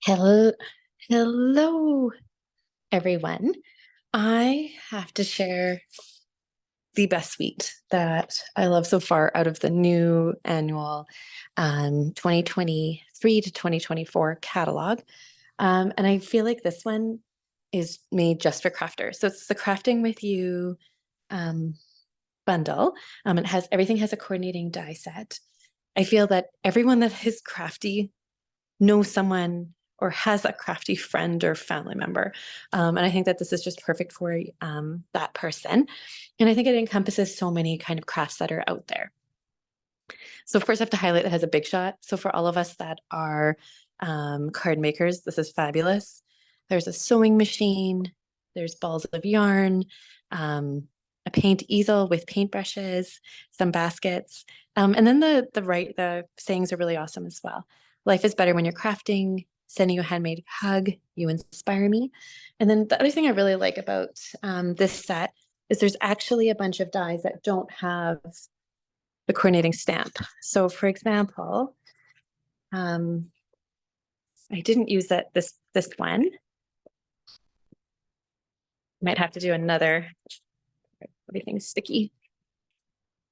Hello, hello, everyone. I have to share the best suite that I love so far out of the new annual 2023 to 2024 catalog. And I feel like this one is made just for crafters. So it's the Crafting with You um, bundle. It has everything has a coordinating die set. I feel that everyone that is crafty know someone or has a crafty friend or family member. And I think that this is just perfect for that person. And I think it encompasses so many kind of crafts that are out there. So of course I have to highlight it has a big shot. So for all of us that are card makers, this is fabulous. There's a sewing machine, there's balls of yarn, a paint easel with paintbrushes, some baskets. And then the sayings are really awesome as well. Life is better when you're crafting, sending you a handmade hug, you inspire me. And then the other thing I really like about this set is there's actually a bunch of dies that don't have the coordinating stamp. So for example, I didn't use this one. Might have to do another, everything's sticky,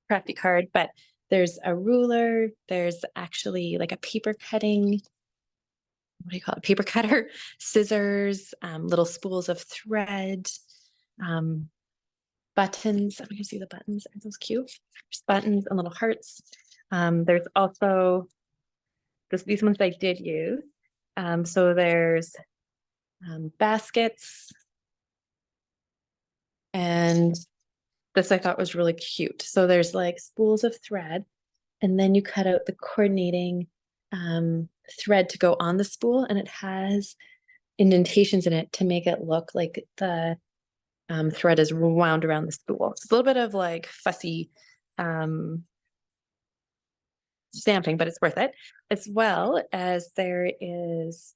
crafty card, but there's a ruler, there's actually like a paper cutting, what do you call it? Paper cutter, scissors, little spools of thread, buttons. I'm gonna see the buttons. Aren't those cute? There's buttons and little hearts. There's also these ones I did use. So there's baskets, and this I thought was really cute. So there's like spools of thread, and then you cut out the coordinating thread to go on the spool, and it has indentations in it to make it look like the thread is wound around the spool. It's a little bit of like fussy stamping, but it's worth it. As well as there is,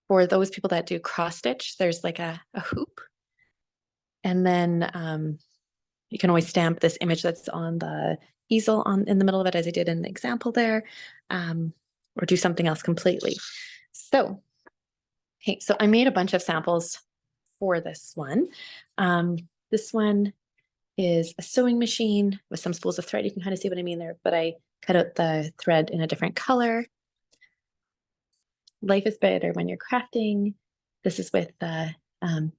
for those people that do cross stitch, there's like a hoop. And then you can always stamp this image that's on the easel in the middle of it, as I did in the example there, or do something else completely. So, okay, so I made a bunch of samples for this one. This one is a sewing machine with some spools of thread. You can kind of see what I mean there, but I cut out the thread in a different color. Life is better when you're crafting. This is with the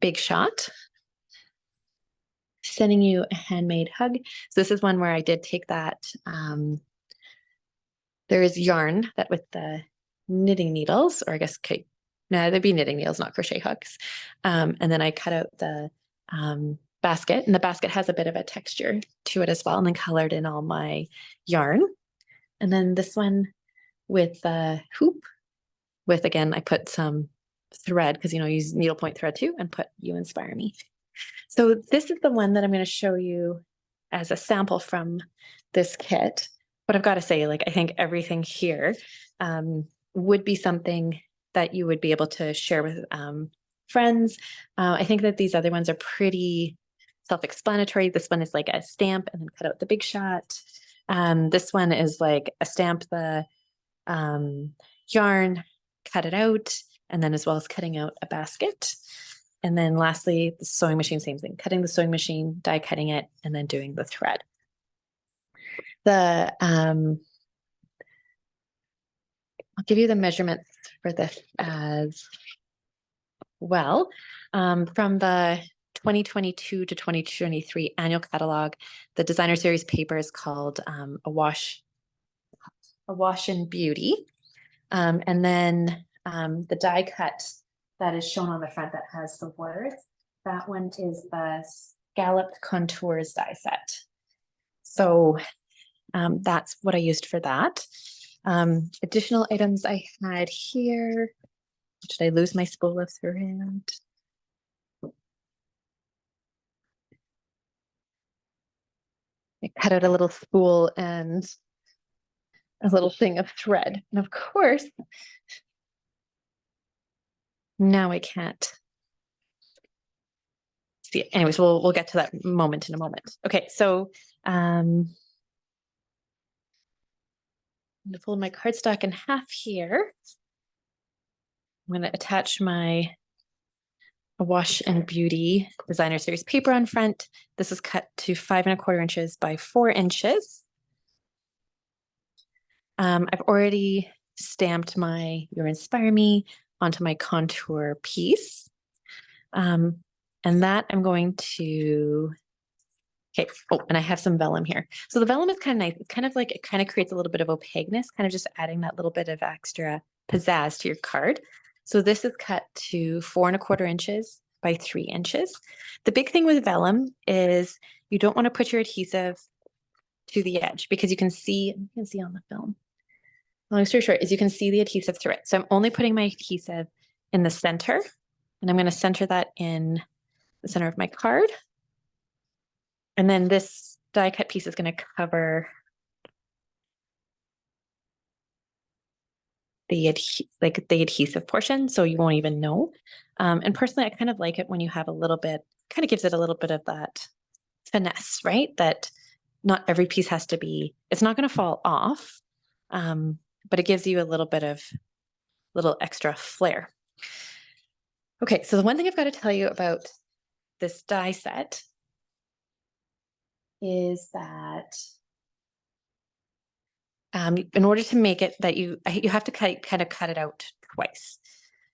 Big Shot. Sending you a handmade hug. So this is one where I did take that. There is yarn that with the knitting needles, or I guess, okay, no, they'd be knitting needles, not crochet hooks. And then I cut out the basket, and the basket has a bit of a texture to it as well, and then colored in all my yarn. And then this one with the hoop, with, again, I put some thread, because, you know, use needlepoint thread too, and put You Inspire Me. So this is the one that I'm going to show you as a sample from this kit. But I've got to say, like, I think everything here would be something that you would be able to share with friends. I think that these other ones are pretty self-explanatory. This one is like a stamp and then cut out the Big Shot. This one is like a stamp the yarn, cut it out, and then as well as cutting out a basket. And then lastly, the sewing machine, same thing, cutting the sewing machine, die cutting it, and then doing the thread. I'll give you the measurements for this as well. From the 2022 to 2023 annual catalog, the designer series paper is called A Wash in Beauty. And then the die cut that is shown on the front that has the words, that one is the Scalloped Contours die set. So that's what I used for that. Additional items I had here. Did I lose my spool of thread? I cut out a little spool and a little thing of thread. And of course, now I can't see it. Anyways, we'll get to that moment in a moment. Okay, so I'm going to fold my cardstock in half here. I'm going to attach my Wash and Beauty Designer Series paper on front. This is cut to 5¼ inches by 4 inches. I've already stamped my You're Inspire Me onto my contour piece. And that I'm going to, okay. Oh, and I have some vellum here. So the vellum is kind of nice. It's kind of like, it kind of creates a little bit of opaqueness, kind of just adding that little bit of extra pizzazz to your card. So this is cut to 4¼ inches by 3 inches. The big thing with vellum is you don't want to put your adhesive to the edge because you can see on the film. Long story short is you can see the adhesive through it. So I'm only putting my adhesive in the center, and I'm going to center that in the center of my card. And then this die cut piece is going to cover the adhesive portion, so you won't even know. And personally, I kind of like it when you have a little bit, kind of gives it a little bit of that finesse, right? That not every piece has to be, it's not going to fall off, but it gives you a little bit of little extra flair. Okay, so the one thing I've got to tell you about this die set is that in order to make it that you have to kind of cut it out twice.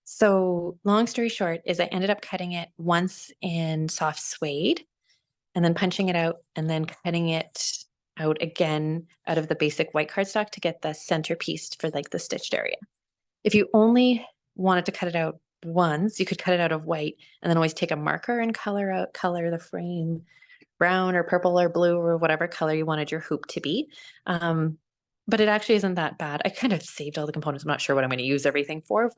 So long story short is I ended up cutting it once in soft suede and then punching it out and then cutting it out again out of the basic white cardstock to get the centerpiece for like the stitched area. If you only wanted to cut it out once, you could cut it out of white and then always take a marker and color the frame brown or purple or blue or whatever color you wanted your hoop to be. But it actually isn't that bad. I kind of saved all the components. I'm not sure what I'm going to use everything for.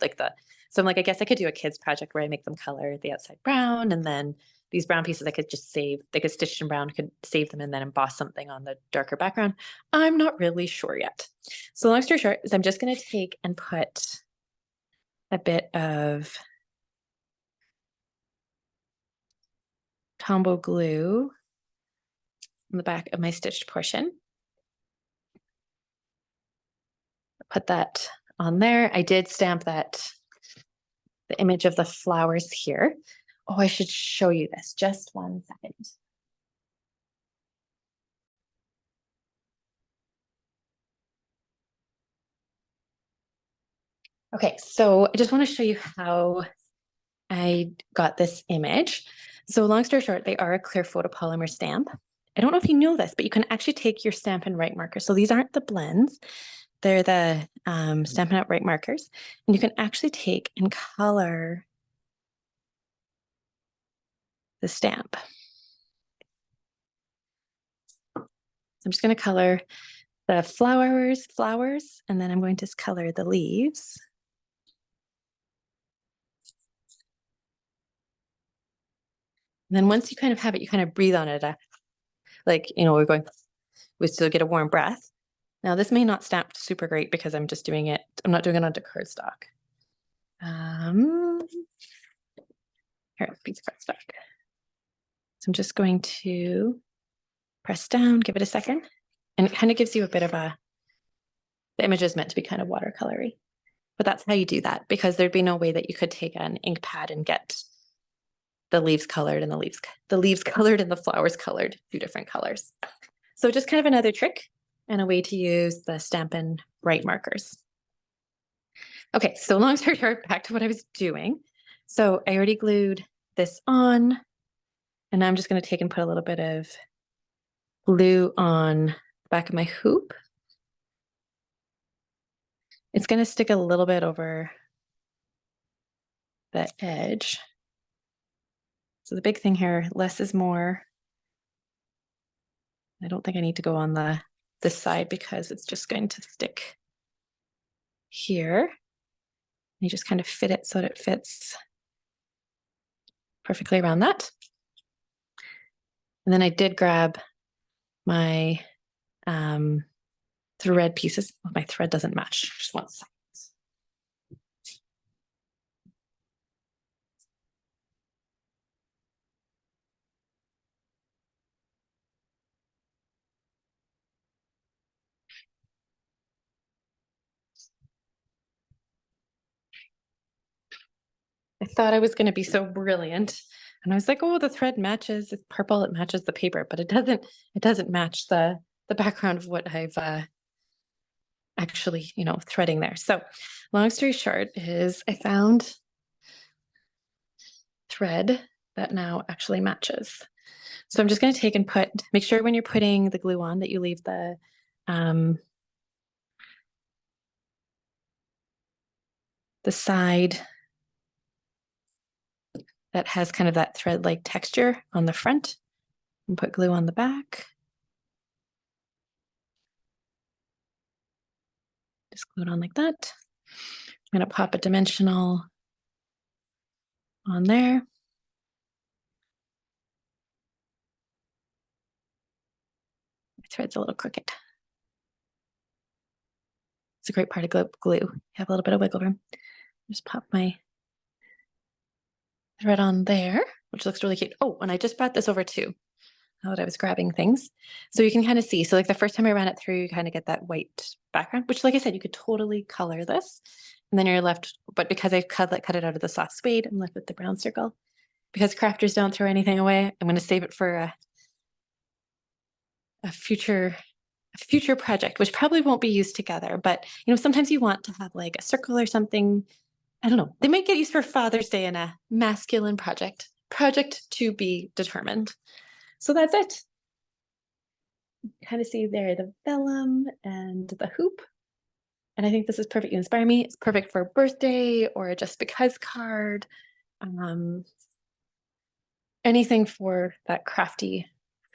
So I'm like, I guess I could do a kids project where I make them color the outside brown, and then these brown pieces I could just save. They could stitch in brown, could save them, and then emboss something on the darker background. I'm not really sure yet. So long story short is I'm just going to take and put a bit of Tombow glue on the back of my stitched portion. Put that on there. I did stamp the image of the flowers here. Oh, I should show you this. Just 1 second. Okay, so I just want to show you how I got this image. So long story short, they are a clear photopolymer stamp. I don't know if you know this, but you can actually take your Stampin' Write markers. So these aren't the blends. They're the Stampin' Up Write markers. And you can actually take and color the stamp. So I'm just going to color the flowers, and then I'm going to color the leaves. And then once you kind of have it, you kind of breathe on it. We still get a warm breath. Now this may not stamp super great because I'm not doing it onto cardstock. Here, piece of cardstock. So I'm just going to press down, give it a second. And it kind of gives you a bit of the image is meant to be kind of watercolory. But that's how you do that, because there'd be no way that you could take an ink pad and get the leaves colored and the leaves colored and the flowers colored 2 different colors. So just kind of another trick and a way to use the Stampin' Write markers. Okay, so long story short, back to what I was doing. So I already glued this on, and now I'm just going to take and put a little bit of glue on the back of my hoop. It's going to stick a little bit over the edge. So the big thing here, less is more. I don't think I need to go on this side because it's just going to stick here. You just kind of fit it so that it fits perfectly around that. And then I did grab my thread pieces. Oh, my thread doesn't match. Just 1 second. I thought I was going to be so brilliant. And I was like, oh, the thread matches, it's purple, it matches the paper, but it doesn't match the background of what I've actually, threading there. So long story short is I found thread that now actually matches. So I'm just going to take and make sure when you're putting the glue on that you leave the side that has kind of that thread-like texture on the front and put glue on the back. Just glue it on like that. I'm going to pop a dimensional on there. My thread's a little crooked. It's a great part of glue. You have a little bit of wiggle room. Just pop my thread on there, which looks really cute. Oh, and I just brought this over too, now that I was grabbing things. So you can kind of see. So like the first time I ran it through, you kind of get that white background, which like I said, you could totally color this. And then you're left, but because I cut it out of the soft suede, I'm left with the brown circle. Because crafters don't throw anything away, I'm going to save it for a future project, which probably won't be used together. But sometimes you want to have like a circle or something. I don't know. They might get used for Father's Day in a masculine project. Project to be determined. So that's it. Kind of see there the vellum and the hoop. And I think this is perfect. You inspire me. It's perfect for a birthday or a just because card. Anything for that crafty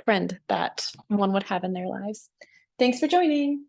friend that one would have in their lives. Thanks for joining.